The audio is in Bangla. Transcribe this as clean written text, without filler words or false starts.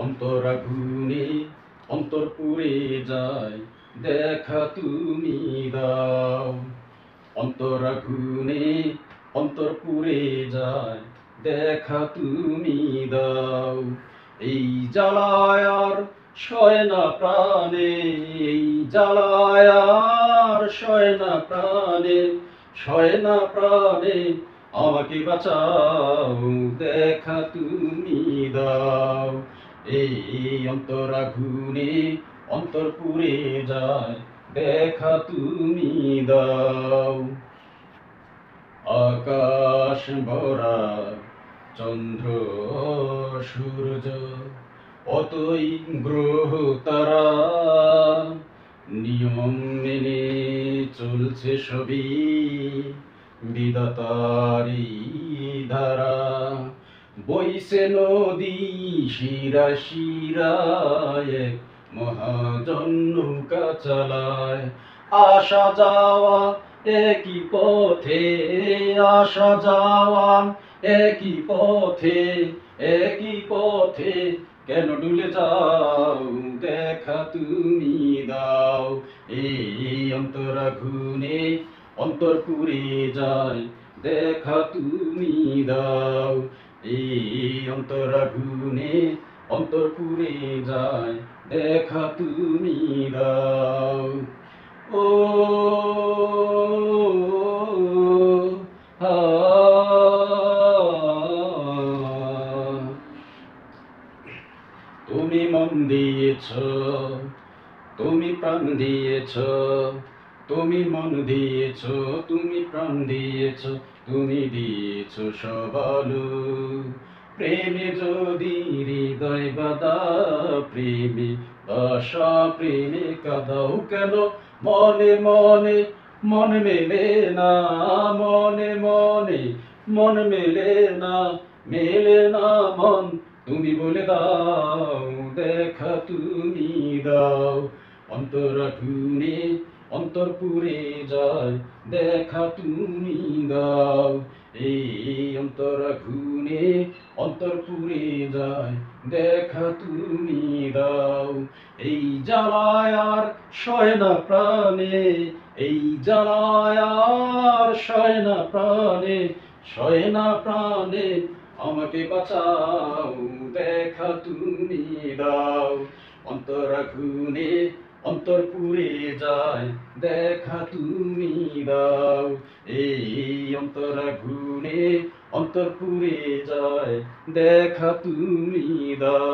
অন্তরাগুনে অন্তর পুড়ে যায়, দেখা তুমি দাও। অন্তরাগুনে অন্তর পুড়ে যায়, দেখা তুমি দাও। এই জ্বালায় আর সয় না প্রাণে, এই জ্বালায় আর সয় না প্রাণে, সয় না প্রাণে, আমাকে বাঁচাও, দেখা তুমি দাও। এই অন্তরাগুনে অন্তর পুড়ে যায়, দেখা তুমি দাও। আকাশ ভরা চন্দ্র সূর্য, অতই গ্রহ তারা, নিয়ম মেনে চলছে সবই, বিধাতারই ধারা। বইছে নদী শিরা শিরায়, মহাজন নৌকা চালায়। আসা যাওয়া একই পথে, আসা যাওয়া একই পথে, একই পথে, কেন ডুলে যাও, দেখা তুমি দাও। এই অন্তরাগুনে অন্তর পুড়ে যায়, দেখা তুমি দাও। এই অন্তরাগুনে অন্তর পুড়ে যায়, দেখা তুমি দাও। ও হা, তুমি মন দিয়েছ, তুমি প্রাণ দিয়েছ, তুমি মন দিয়েছ, তুমি প্রাণ দিয়েছ, তুমি দিয়েছ সব আলো। প্রেমে যদি হৃদয় বাঁধা, প্রেমে বাসা প্রেমে কাঁদাও কেন, মনে মনে মন মেলে না, মনে মনে মন মেলে না, মেলে না মন, তুমি বলে দাও, দেখা তুমি দাও। অন্তরাগুনে অন্তর পুড়ে যায়, দেখা তুমি দাও। এই অন্তরাগুনে অন্তর পুড়ে যায়, দেখা তুমি দাও। এই জ্বালায় আর সয় না প্রাণে, এই জ্বালায় আর সয় না প্রাণে, সয় না প্রাণে, আমাকে বাঁচাও, দেখা তুমি দাও। অন্তরাগুনে অন্তর পুড়ে যায়, দেখা তুমি দাও। এই অন্তরাগুনে অন্তর পুড়ে যায়, দেখা তুমি দাও।